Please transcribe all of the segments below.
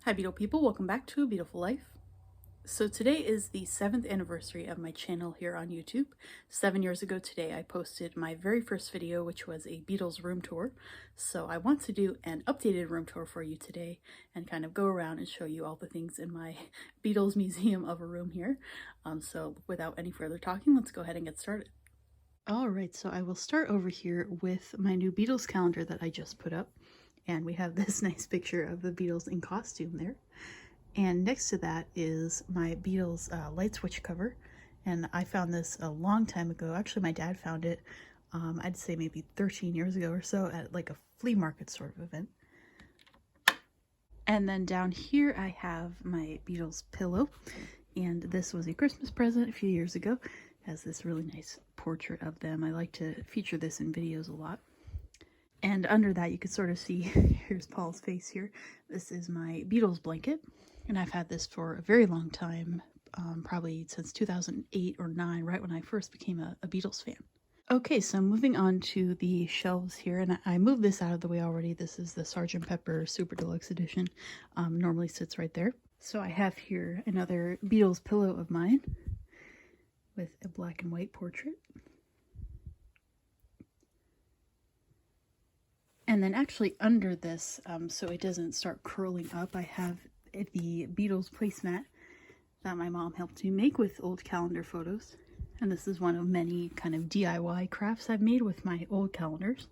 Hi Beatle people, welcome back to A Beautiful Life. So today is the 7th anniversary of my channel here on YouTube. 7 years ago today I posted my very first video, which was a Beatles room tour. So I want to do an updated room tour for you today and kind of go around and show you all the things in my Beatles museum of a room here. So without any further talking, let's go ahead and get started. Alright, so I will start over here with my new Beatles calendar that I just put up. And we have this nice picture of the Beatles in costume there. And next to that is my Beatles light switch cover. And I found this a long time ago. Actually, my dad found it, I'd say maybe 13 years ago or so at like a flea market sort of event. And then down here I have my Beatles pillow. And this was a Christmas present a few years ago. It has this really nice portrait of them. I like to feature this in videos a lot. And under that you can sort of see, here's Paul's face here. This is my Beatles blanket, and I've had this for a very long time, probably since 2008 or 9, right when I first became a Beatles fan. Okay, so moving on to the shelves here, and I moved this out of the way already. This is the Sgt. Pepper Super Deluxe Edition, normally sits right there. So I have here another Beatles pillow of mine with a black and white portrait. And then actually under this, so it doesn't start curling up, I have the Beatles placemat that my mom helped me make with old calendar photos. And this is one of many kind of DIY crafts I've made with my old calendars.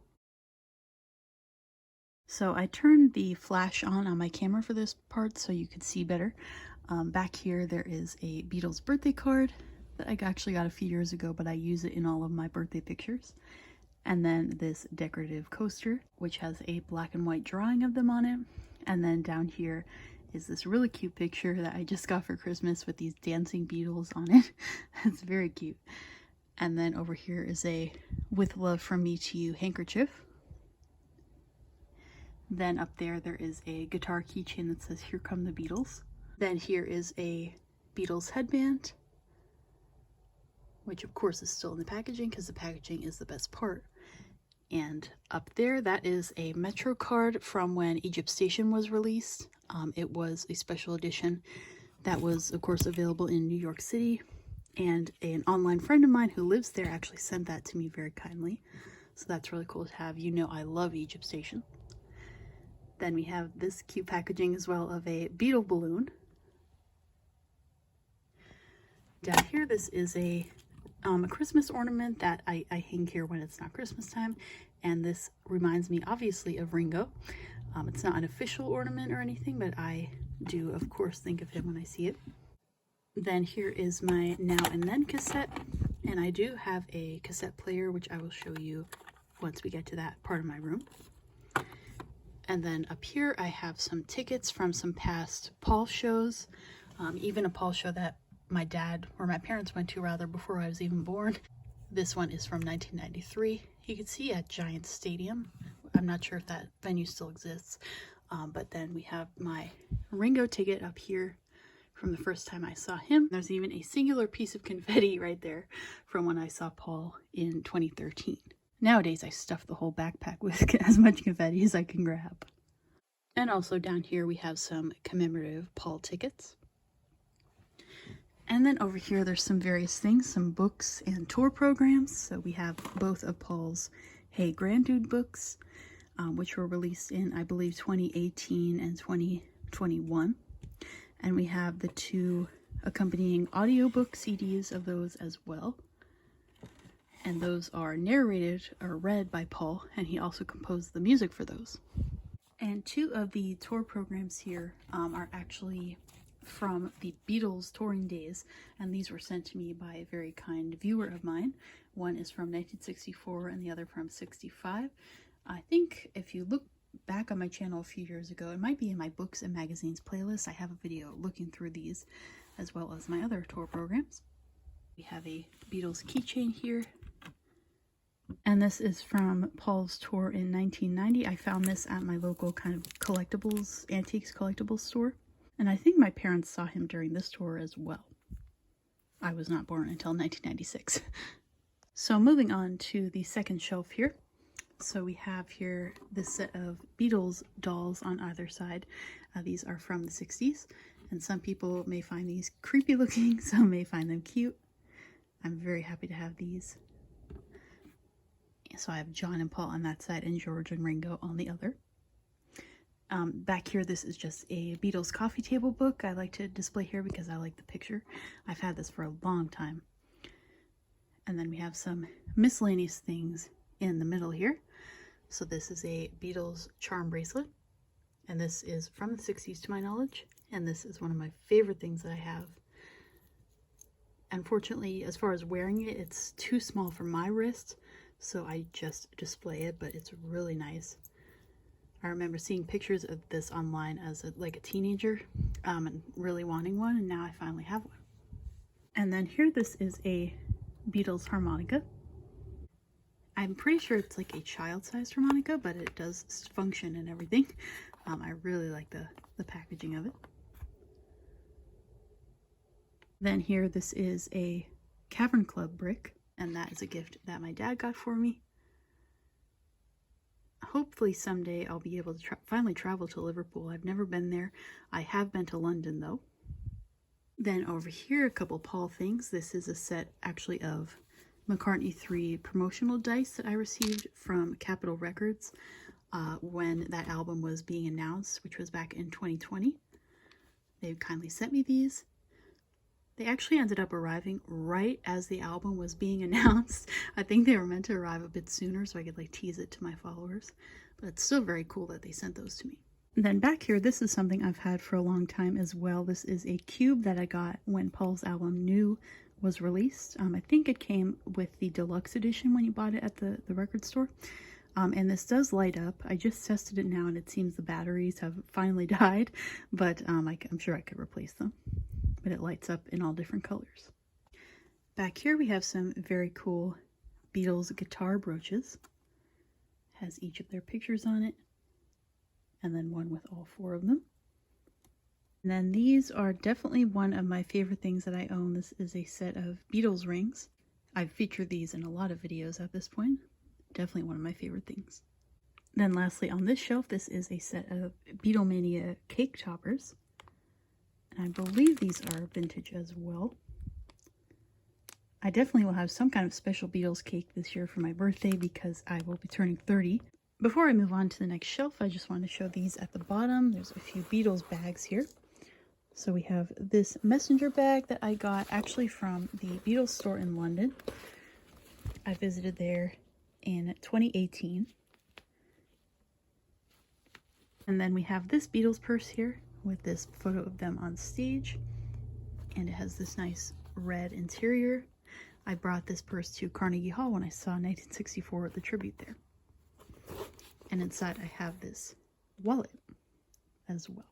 So I turned the flash on my camera for this part so you could see better. Back here there is a Beatles birthday card that I actually got a few years ago, but I use it in all of my birthday pictures. And then this decorative coaster, which has a black and white drawing of them on it. And then down here is this really cute picture that I just got for Christmas with these dancing Beatles on it. It's very cute. And then over here is a "With love from me to you" handkerchief. Then up there is a guitar keychain that says "Here come the Beatles." Then here is a Beatles headband, which of course is still in the packaging because the packaging is the best part. And up there, that is a Metro card from when Egypt Station was released. It was a special edition that was, of course, available in New York City. And an online friend of mine who lives there actually sent that to me very kindly. So that's really cool to have. You know I love Egypt Station. Then we have this cute packaging as well of a Beatle balloon. Down here, this is a Christmas ornament that I hang here when it's not Christmas time, and this reminds me obviously of Ringo. It's not an official ornament or anything, but I do of course think of him when I see it. Then here is my Now and Then cassette, and I do have a cassette player which I will show you once we get to that part of my room. And then up here I have some tickets from some past Paul shows, even a Paul show that my dad, or my parents went to rather, before I was even born. This one is from 1993. You can see at Giant Stadium. I'm not sure if that venue still exists. But then we have my Ringo ticket up here from the first time I saw him. There's even a singular piece of confetti right there from when I saw Paul in 2013. Nowadays I stuff the whole backpack with as much confetti as I can grab. And also down here we have some commemorative Paul tickets. And then over here there's some various things, some books and tour programs. So we have both of Paul's Hey Granddude books, which were released in, I believe, 2018 and 2021. And we have the 2 accompanying audiobook CDs of those as well. And those are narrated or read by Paul, and he also composed the music for those. And 2 of the tour programs here are actually from the Beatles touring days, and these were sent to me by a very kind viewer of mine. One is from 1964 and the other from 65. I think if you look back on my channel a few years ago, it might be in my books and magazines playlist. I have a video looking through these as well as my other tour programs. We have a Beatles keychain here, and this is from Paul's tour in 1990. I found this at my local kind of collectibles, antiques collectibles store. And I think my parents saw him during this tour as well. I was not born until 1996. So moving on to the second shelf here, So we have here this set of Beatles dolls on either side. These are from the 60s, and some people may find these creepy looking, some may find them cute. I'm very happy to have these. So I have John and Paul on that side and George and Ringo on the other. Back here, this is just a Beatles coffee table book I like to display here because I like the picture. I've had this for a long time. And then we have some miscellaneous things in the middle here. So this is a Beatles charm bracelet, and this is from the 60s to my knowledge, and this is one of my favorite things that I have. Unfortunately, as far as wearing it, it's too small for my wrist, so I just display it, but it's really nice. I remember seeing pictures of this online as like a teenager and really wanting one, and now I finally have one. And then here, this is a Beatles harmonica. I'm pretty sure it's like a child-sized harmonica, but it does function and everything. I really like the packaging of it. Then here, this is a Cavern Club brick, and that is a gift that my dad got for me. Hopefully someday I'll be able to finally travel to Liverpool. I've never been there. I have been to London though. Then over here, a couple Paul things. This is a set actually of McCartney 3 promotional dice that I received from Capitol Records when that album was being announced, which was back in 2020. They kindly sent me these. They actually ended up arriving right as the album was being announced. I think they were meant to arrive a bit sooner so I could like tease it to my followers, but it's still very cool that they sent those to me. Then back here, this is something I've had for a long time as well. This is a cube that I got when Paul's album New was released. I think it came with the deluxe edition when you bought it at the record store. And this does light up. I just tested it now and it seems the batteries have finally died, but I'm sure I could replace them. But it lights up in all different colors. Back here we have some very cool Beatles guitar brooches. Has each of their pictures on it, and then one with all 4 of them. And then these are definitely one of my favorite things that I own. This is a set of Beatles rings. I've featured these in a lot of videos at this point. Definitely one of my favorite things. Then lastly on this shelf, this is a set of Beatlemania cake toppers. And I believe these are vintage as well. I definitely will have some kind of special Beatles cake this year for my birthday because I will be turning 30. Before I move on to the next shelf, I just want to show these at the bottom. There's a few Beatles bags here. So we have this messenger bag that I got actually from the Beatles store in London. I visited there in 2018. And then we have this Beatles purse here with this photo of them on stage, and it has this nice red interior. I brought this purse to Carnegie Hall when I saw 1964 the tribute there. And inside I have this wallet as well.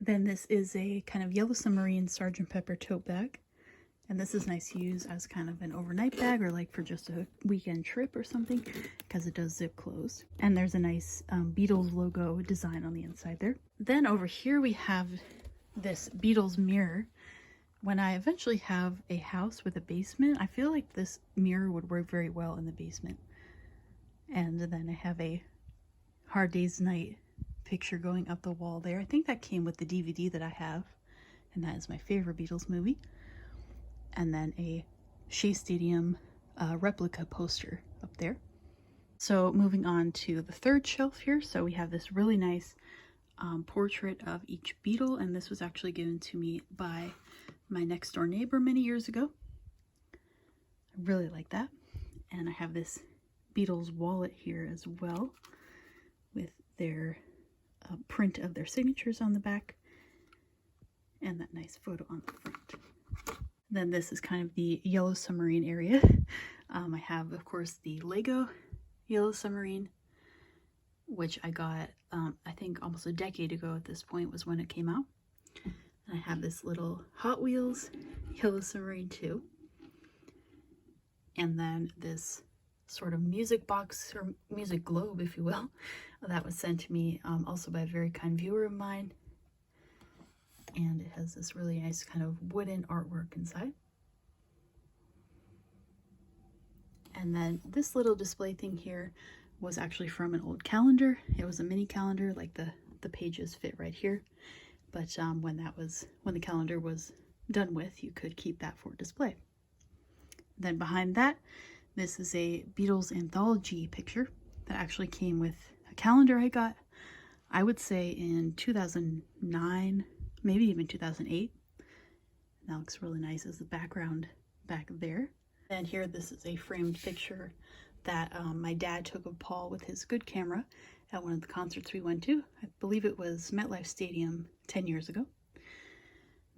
Then this is a kind of yellow submarine Sgt. Pepper tote bag, and this is nice to use as kind of an overnight bag or like for just a weekend trip or something because it does zip closed. And there's a nice Beatles logo design on the inside there. Then over here we have this Beatles mirror. When I eventually have a house with a basement, I feel like this mirror would work very well in the basement. And then I have a Hard Day's Night picture going up the wall there. I think that came with the DVD that I have, and that is my favorite Beatles movie. And then a Shea Stadium replica poster up there. So moving on to the third shelf here. So we have this really nice portrait of each Beatle, and this was actually given to me by my next door neighbor many years ago. I really like that. And I have this Beatles wallet here as well with their print of their signatures on the back and that nice photo on the front. Then this is kind of the yellow submarine area. I have, of course, the Lego yellow submarine, which I got, I think almost a decade ago at this point was when it came out. And I have this little Hot Wheels yellow submarine too. And then this sort of music box or music globe, if you will, that was sent to me also by a very kind viewer of mine. And it has this really nice kind of wooden artwork inside. And then this little display thing here was actually from an old calendar. It was a mini calendar, like the pages fit right here. But when the calendar was done with, you could keep that for display. Then behind that, this is a Beatles anthology picture that actually came with a calendar I got, I would say in 2009, maybe even 2008. That looks really nice as the background back there. And here, this is a framed picture that my dad took of Paul with his good camera at one of the concerts we went to. I believe it was MetLife Stadium 10 years ago.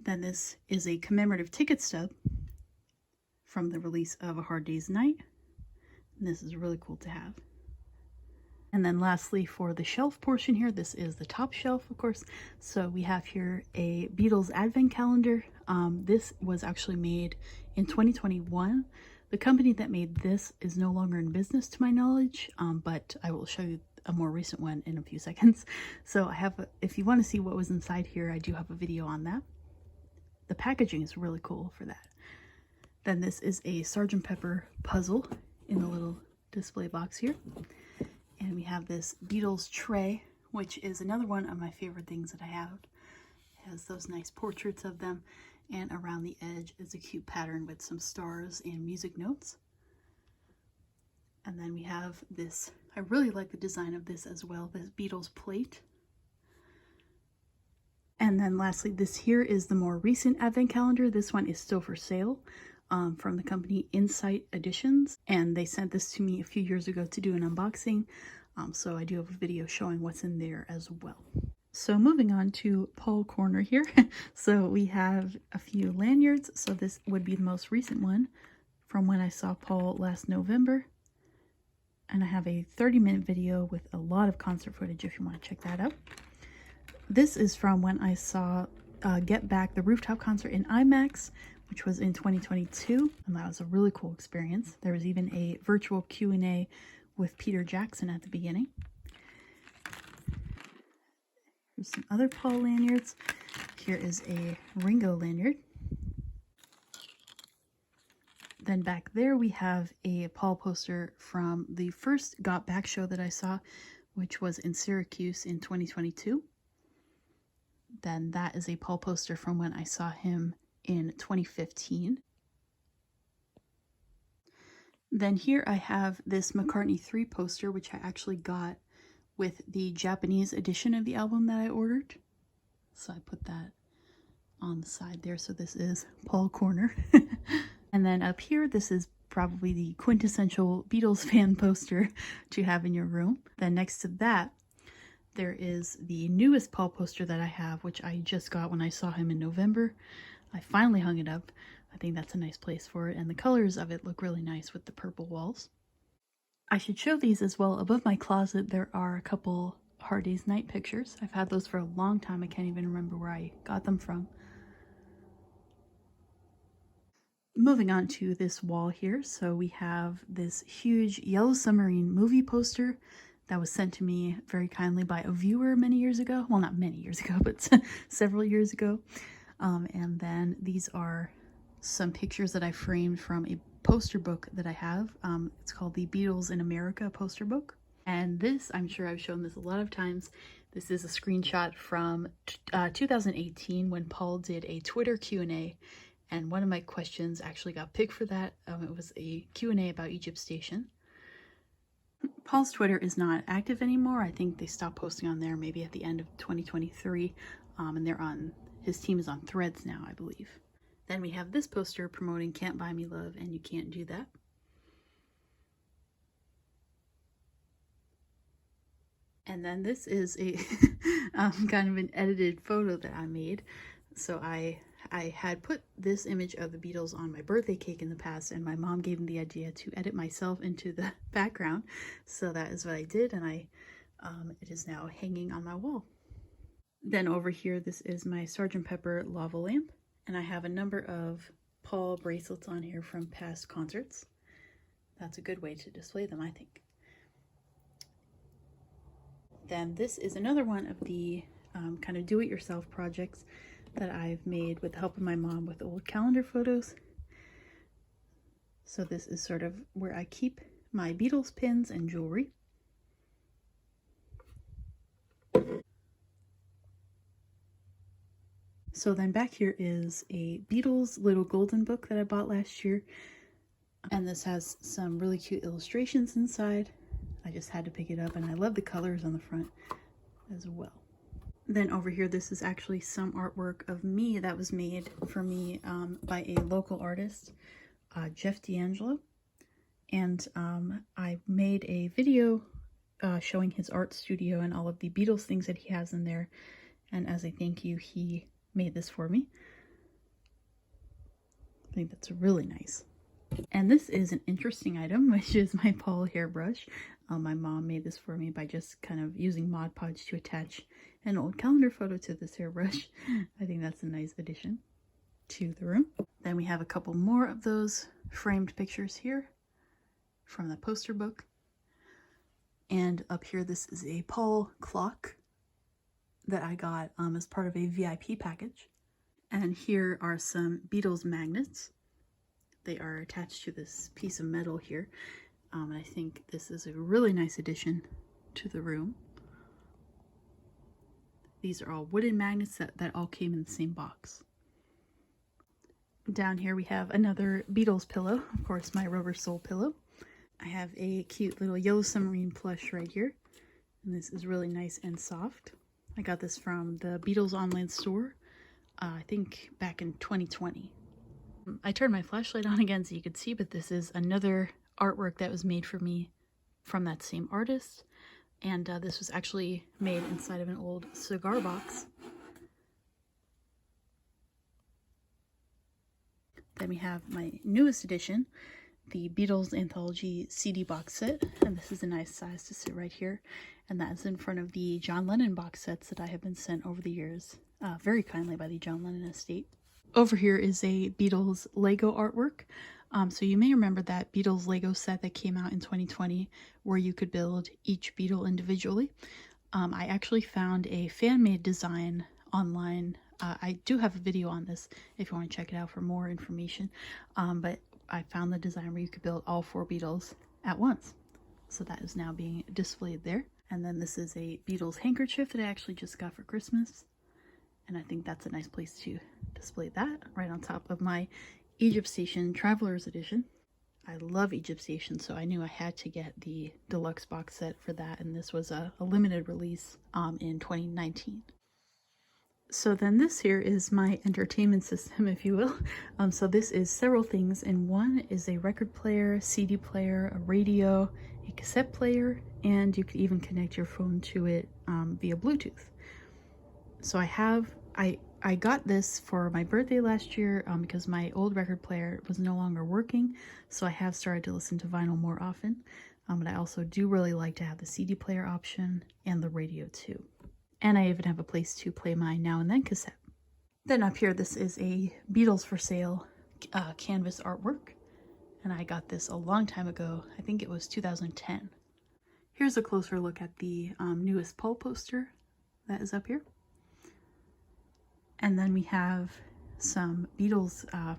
Then this is a commemorative ticket stub from the release of A Hard Day's Night. And this is really cool to have. And then lastly, for the shelf portion here, this is the top shelf, of course. So we have here a Beatles advent calendar. This was actually made in 2021. The company that made this is no longer in business to my knowledge, but I will show you a more recent one in a few seconds. So I have, if you want to see what was inside here, I do have a video on that. The packaging is really cool for that. Then this is a Sgt. Pepper puzzle in the little display box here. And we have this Beatles tray, which is another one of my favorite things that I have. It has those nice portraits of them, and around the edge is a cute pattern with some stars and music notes. And then we have this, I really like the design of this as well, this Beatles plate. And then lastly, this here is the more recent advent calendar. This one is still for sale. From the company Insight Editions, and they sent this to me a few years ago to do an unboxing, so I do have a video showing what's in there as well. So moving on to Paul Corner here. So we have a few lanyards. So this would be the most recent one from when I saw Paul last November, and I have a 30-minute video with a lot of concert footage if you want to check that out. This is from when I saw Get Back, the rooftop concert in IMAX, which was in 2022, and that was a really cool experience. There was even a virtual Q&A with Peter Jackson at the beginning. Here's some other Paul lanyards. Here is a Ringo lanyard. Then back there we have a Paul poster from the first Got Back show that I saw, which was in Syracuse in 2022. Then that is a Paul poster from when I saw him in 2015. Then here I have this McCartney 3 poster, which I actually got with the Japanese edition of the album that I ordered. So I put that on the side there. So this is Paul Corner. And then up here, this is probably the quintessential Beatles fan poster to have in your room. Then next to that, there is the newest Paul poster that I have, which I just got when I saw him in November. I finally hung it up. I think that's a nice place for it, and the colors of it look really nice with the purple walls. I should show these as well. Above my closet there are a couple Hard Day's Night pictures. I've had those for a long time. I can't even remember where I got them from. Moving on to this wall here, so we have this huge Yellow Submarine movie poster that was sent to me very kindly by a viewer many years ago. Well, not many years ago, but several years ago. And then these are some pictures that I framed from a poster book that I have. It's called the Beatles in America poster book. And this, I'm sure I've shown this a lot of times. This is a screenshot from 2018 when Paul did a Twitter Q&A. And one of my questions actually got picked for that. It was a Q&A about Egypt Station. Paul's Twitter is not active anymore. I think they stopped posting on there maybe at the end of 2023. And they're on, his team is on Threads now, I believe. Then we have this poster promoting Can't Buy Me Love and You Can't Do That. And then this is a kind of an edited photo that I made. So I had put this image of the Beatles on my birthday cake in the past, and my mom gave me the idea to edit myself into the background. So that is what I did, and it is now hanging on my wall. Then over here, this is my Sgt. Pepper lava lamp, and I have a number of Paul bracelets on here from past concerts. That's a good way to display them, I think. Then this is another one of the kind of do-it-yourself projects that I've made with the help of my mom with old calendar photos. So this is sort of where I keep my Beatles pins and jewelry. So then back here is a Beatles little golden book that I bought last year. And this has some really cute illustrations inside. I just had to pick it up, and I love the colors on the front as well. Then over here, this is actually some artwork of me that was made for me by a local artist, Jeff D'Angelo. And I made a video showing his art studio and all of the Beatles things that he has in there. And as a thank you, he made this for me. I think that's really nice. And this is an interesting item, which is my Paul hairbrush. My mom made this for me by just kind of using Mod Podge to attach an old calendar photo to this hairbrush. I think that's a nice addition to the room. Then we have a couple more of those framed pictures here from the poster book. And up here, this is a Paul clock that I got as part of a VIP package. And here are some Beatles magnets. They are attached to this piece of metal here. And I think this is a really nice addition to the room. These are all wooden magnets that all came in the same box. Down here we have another Beatles pillow, of course my Rubber Soul pillow. I have a cute little yellow submarine plush right here. And this is really nice and soft. I got this from the Beatles online store, I think back in 2020. I turned my flashlight on again so you could see, but this is another artwork that was made for me from that same artist. And this was actually made inside of an old cigar box. Then we have my newest edition, the Beatles Anthology CD box set. And this is a nice size to sit right here. And that is in front of the John Lennon box sets that I have been sent over the years, very kindly by the John Lennon estate. Over here is a Beatles Lego artwork. So you may remember that Beatles Lego set that came out in 2020 where you could build each Beatle individually. I actually found a fan-made design online. I do have a video on this if you want to check it out for more information. But I found the design where you could build all 4 Beatles at once. So that is now being displayed there. And then this is a Beatles handkerchief that I actually just got for Christmas. And I think that's a nice place to display that right on top of my Egypt Station Traveler's Edition. I love Egypt Station, so I knew I had to get the deluxe box set for that. And this was a limited release in 2019. So then this here is my entertainment system, if you will. So this is several things, and one is a record player, CD player, a radio, a cassette player, and you could even connect your phone to it via Bluetooth. So I got this for my birthday last year because my old record player was no longer working, so I have started to listen to vinyl more often. But I also do really like to have the CD player option and the radio too. And I even have a place to play my Now and Then cassette. Then up here, this is a Beatles for Sale canvas artwork. And I got this a long time ago. I think it was 2010. Here's a closer look at the newest Paul poster that is up here. And then we have some Beatles, I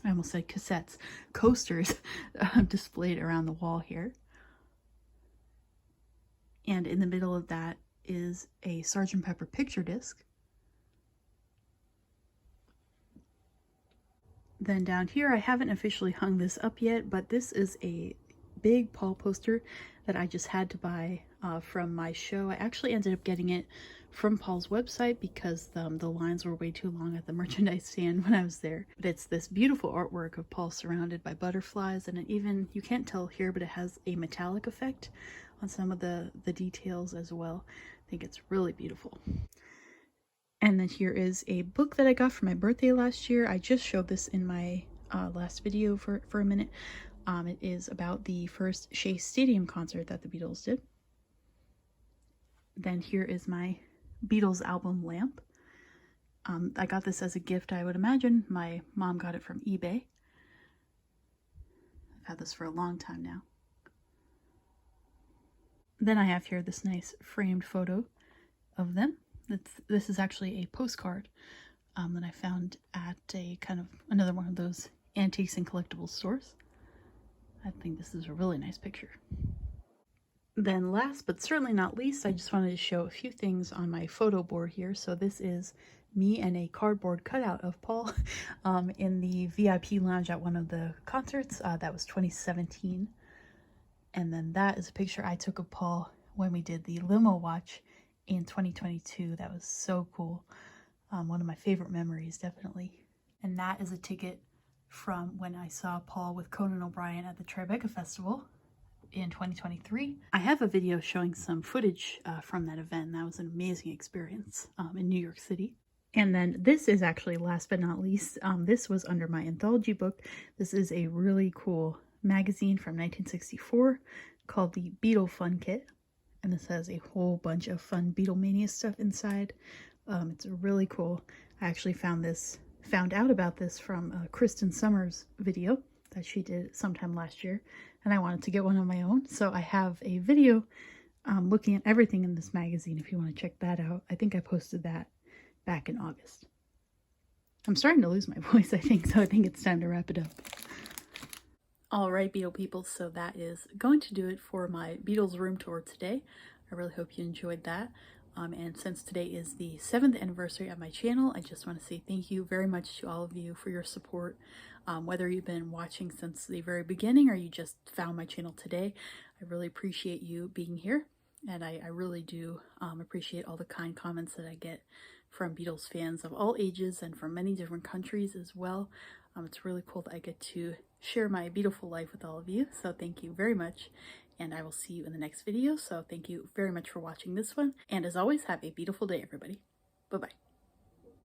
almost said cassettes, coasters displayed around the wall here. And in the middle of that is a Sgt. Pepper picture disc. Then down here, I haven't officially hung this up yet, but this is a big Paul poster that I just had to buy from my show. I actually ended up getting it from Paul's website because the lines were way too long at the merchandise stand when I was there. But it's this beautiful artwork of Paul surrounded by butterflies, and it even, you can't tell here, but it has a metallic effect on some of the details as well. I think it's really beautiful. And then here is a book that I got for my birthday last year. I just showed this in my last video for a minute. It is about the first Shea Stadium concert that the Beatles did. Then here is my Beatles album lamp. I got this as a gift, I would imagine. My mom got it from eBay. I've had this for a long time now. Then I have here this nice framed photo of them. This is actually a postcard that I found at a kind of another one of those antiques and collectibles stores. I think this is a really nice picture. Then last but certainly not least, I just wanted to show a few things on my photo board here. So this is me and a cardboard cutout of Paul in the VIP lounge at one of the concerts. That was 2017. And then that is a picture I took of Paul when we did the limo watch in 2022. That was so cool. One of my favorite memories, definitely. And that is a ticket from when I saw Paul with Conan O'Brien at the Tribeca Festival in 2023. I have a video showing some footage from that event. That was an amazing experience in New York City. And then this is actually last but not least, this was under my anthology book. This is a really cool magazine from 1964 called the Beatle Fun Kit. And this has a whole bunch of fun Beatlemania stuff inside. It's really cool. I actually found out about this from Kristen Summers' video that she did sometime last year, and I wanted to get one of my own. So I have a video looking at everything in this magazine if you want to check that out. I think I posted that back in August. I'm starting to lose my voice, I think, so I think it's time to wrap it up. All right, Beatle people, so that is going to do it for my Beatles room tour today. I really hope you enjoyed that. And since today is the 7th anniversary of my channel, I just want to say thank you very much to all of you for your support. Whether you've been watching since the very beginning or you just found my channel today, I really appreciate you being here. And I really do appreciate all the kind comments that I get from Beatles fans of all ages and from many different countries as well. It's really cool that I get to share my Beatleful life with all of you. So thank you very much. And I will see you in the next video. So thank you very much for watching this one. And as always, have a beautiful day, everybody. Bye-bye.